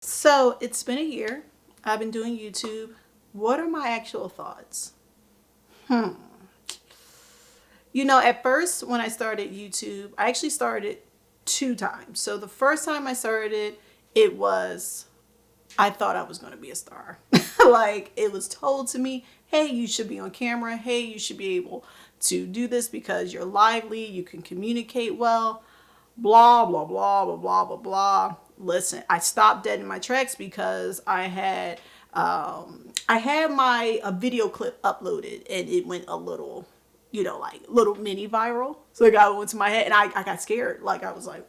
So it's been a year. I've been doing YouTube. What are my actual thoughts? Hmm. At first, when I started YouTube, I actually started two times. So the first time I started, it was, I thought I was going to be a star. Like, it was told to me, hey, you should be on camera. Hey, you should be able to do this because you're lively, you can communicate well, blah, blah, blah, blah, blah, blah, blah. Listen, I stopped dead in my tracks because I had my a video clip uploaded and it went a little, like little mini viral. So it got into my head and I got scared. Like I was like,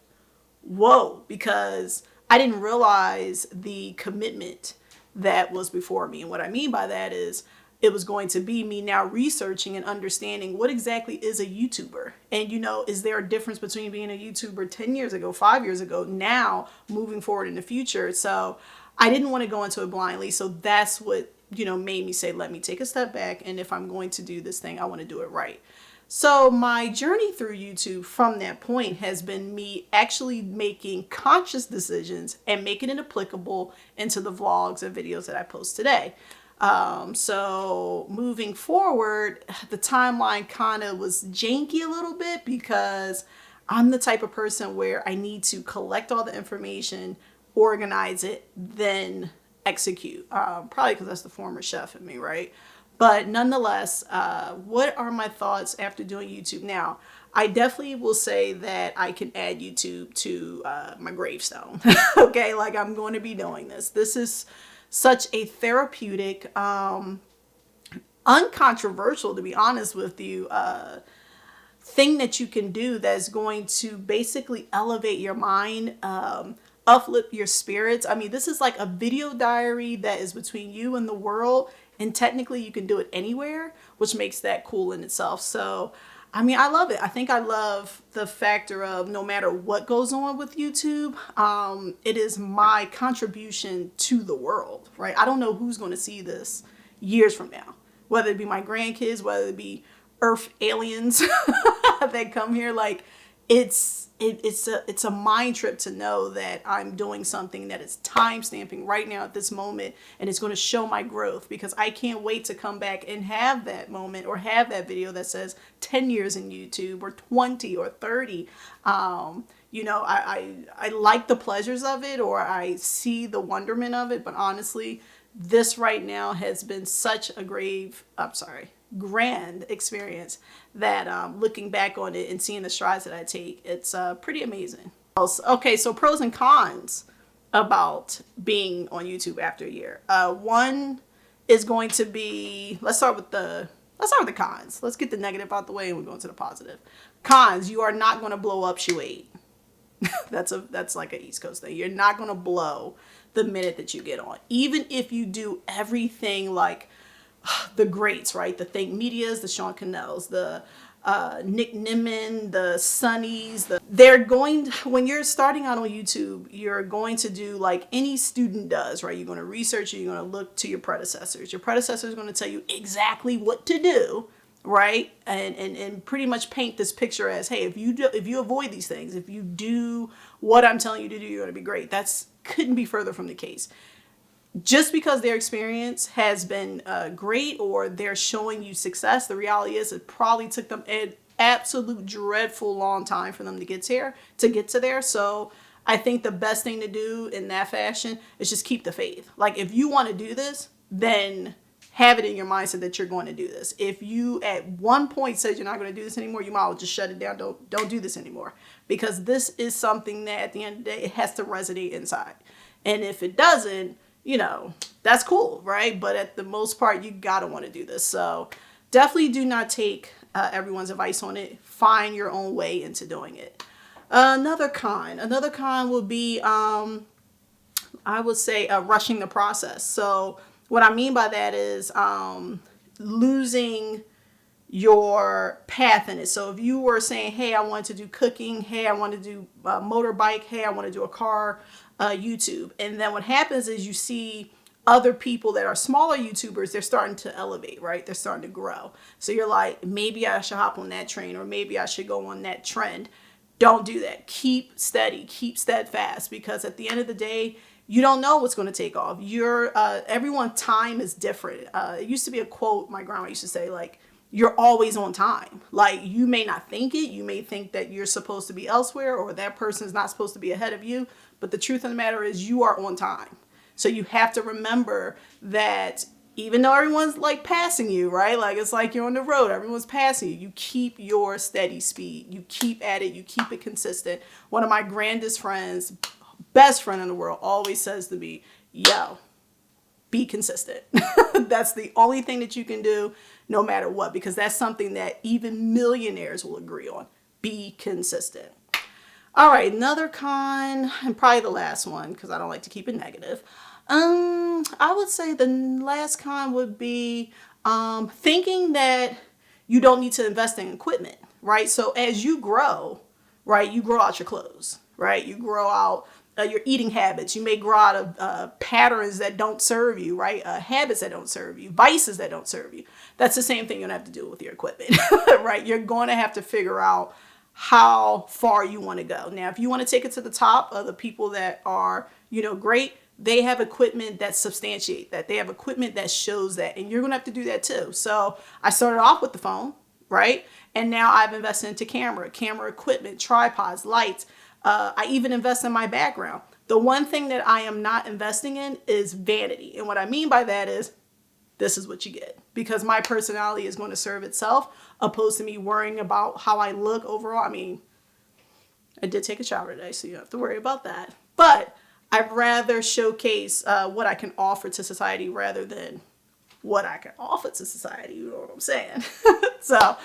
whoa, because I didn't realize the commitment that was before me. And what I mean by that is it was going to be me now researching and understanding what exactly is a YouTuber. And, is there a difference between being a YouTuber 10 years ago, 5 years ago, now moving forward in the future? So I didn't want to go into it blindly. So that's what, made me say, let me take a step back. And if I'm going to do this thing, I want to do it right. So my journey through YouTube from that point has been me actually making conscious decisions and making it applicable into the vlogs and videos that I post today. So moving forward, the timeline kind of was janky a little bit because I'm the type of person where I need to collect all the information, organize it, then execute. Probably because that's the former chef in me, right? But nonetheless, what are my thoughts after doing YouTube? Now, I definitely will say that I can add YouTube to my gravestone. Okay, like I'm going to be doing this. This is such a therapeutic, uncontroversial, to be honest with you, thing that you can do that's going to basically elevate your mind, uplift your spirits. I mean, this is like a video diary that is between you and the world. And technically you can do it anywhere, which makes that cool in itself. So, I mean, I love it. I think I love the factor of no matter what goes on with YouTube, it is my contribution to the world, right? I don't know who's going to see this years from now, whether it be my grandkids, whether it be Earth aliens that come here. Like, it's a mind trip to know that I'm doing something that is time stamping right now at this moment, and it's going to show my growth because I can't wait to come back and have that moment or have that video that says 10 years in YouTube or 20 or 30. I like the pleasures of it, or I see the wonderment of it, but honestly, this right now has been such a grand experience that looking back on it and seeing the strides that I take, it's pretty amazing. Okay, so pros and cons about being on YouTube after a year. One is going to be, let's start with the cons. Let's get the negative out the way and we're going to the positive. Cons: you are not going to blow up shoe 8. That's like an East Coast thing. You're not going to blow the minute that you get on. Even if you do everything like the greats, right? The Think Medias, the Sean Cannells, the Nick Nimmin, the Sunnies. When you're starting out on YouTube, you're going to do like any student does, right? You're going to research, you're going to look to your predecessors. Your predecessor is going to tell you exactly what to do, right? And pretty much paint this picture as, hey, if you avoid these things, if you do what I'm telling you to do, you're going to be great. That's couldn't be further from the case. Just because their experience has been great or they're showing you success, the reality is it probably took them an absolute dreadful long time for them to get to there. So I think the best thing to do in that fashion is just keep the faith. Like, if you want to do this, then have it in your mindset that you're going to do this. If you at one point said you're not going to do this anymore, you might as well just shut it down. Don't do this anymore, because this is something that at the end of the day, it has to resonate inside. And if it doesn't, that's cool, right? But at the most part, you gotta want to do this. So definitely do not take everyone's advice on it. Find your own way into doing it. Another con will be, I would say, rushing the process. So what I mean by that is losing your path in it. So if you were saying, hey, I want to do cooking, hey, I want to do motorbike, hey, I want to do a car YouTube, and then what happens is you see other people that are smaller YouTubers, they're starting to elevate, right? They're starting to grow. So you're like, maybe I should hop on that train, or maybe I should go on that trend. Don't do that. Keep steady, keep steadfast, because at the end of the day, You don't know what's going to take off. Everyone's time is different. It used to be a quote my grandma used to say, like, you're always on time. Like, you may not think it. You may think that you're supposed to be elsewhere or that person is not supposed to be ahead of you. But the truth of the matter is you are on time. So you have to remember that even though everyone's like passing you, right? Like, it's like you're on the road, everyone's passing you. You keep your steady speed. You keep at it. You keep it consistent. One of my grandest friends, best friend in the world, always says to me, yo, be consistent. That's the only thing that you can do no matter what, because that's something that even millionaires will agree on. Be consistent. All right, another con, and probably the last one, because I don't like to keep it negative. I would say the last con would be thinking that you don't need to invest in equipment, right? So as you grow, right, you grow out your clothes, right? You grow out your eating habits. You may grow out of patterns that don't serve you, right? Habits that don't serve you, vices that don't serve you. That's the same thing you're going to have to do with your equipment, right? You're going to have to figure out how far you want to go. Now, if you want to take it to the top of the people that are, great, they have equipment that substantiate that. They have equipment that shows that. And you're going to have to do that too. So I started off with the phone, right? And now I've invested into camera equipment, tripods, lights. I even invest in my background. The one thing that I am not investing in is vanity. And what I mean by that is this is what you get, because my personality is going to serve itself opposed to me worrying about how I look overall. I mean, I did take a shower today, so you don't have to worry about that. But I'd rather showcase what I can offer to society rather than what I can offer to society. You know what I'm saying? So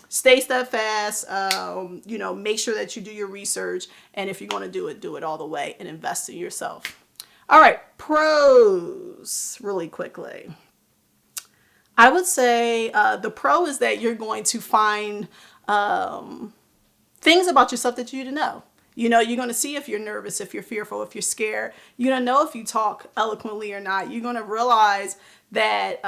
stay steadfast, make sure that you do your research. And if you're going to do it all the way and invest in yourself. All right, pros, really quickly. I would say the pro is that you're going to find things about yourself that you didn't know. You're going to see if you're nervous, if you're fearful, if you're scared. You're going to know if you talk eloquently or not. You're going to realize that,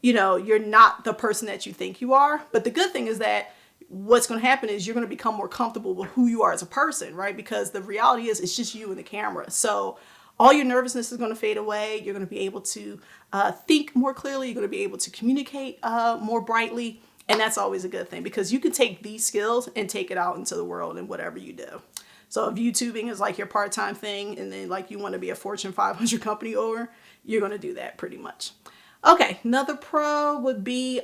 you're not the person that you think you are. But the good thing is that what's going to happen is you're going to become more comfortable with who you are as a person, right? Because the reality is it's just you and the camera. So all your nervousness is going to fade away. You're going to be able to think more clearly. You're going to be able to communicate more brightly. And that's always a good thing, because you can take these skills and take it out into the world in whatever you do. So if YouTubing is like your part-time thing and then like you want to be a Fortune 500 company owner, you're going to do that pretty much. Okay, another pro would be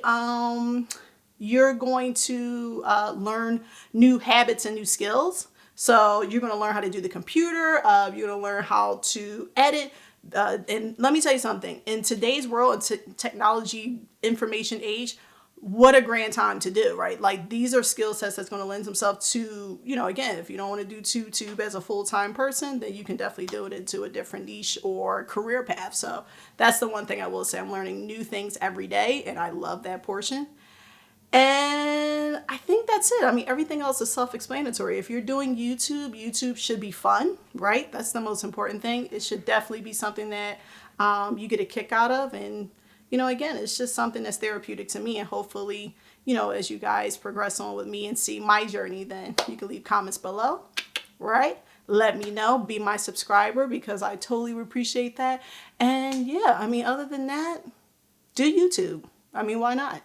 you're going to learn new habits and new skills. So you're going to learn how to do the computer. You're going to learn how to edit. And let me tell you something. In today's world, technology, information age, what a grand time to do, right? Like, these are skill sets that's going to lend themselves to, again, if you don't want to do YouTube as a full-time person, then you can definitely do it into a different niche or career path. So that's the one thing I will say. I'm learning new things every day, and I love that portion. And I think that's it. I mean, everything else is self-explanatory. If you're doing YouTube should be fun, right? That's the most important thing. It should definitely be something that you get a kick out of. And again, it's just something that's therapeutic to me. And hopefully, as you guys progress on with me and see my journey, then you can leave comments below, right? Let me know. Be my subscriber, because I totally appreciate that. And yeah, I mean, other than that, do YouTube. I mean, why not?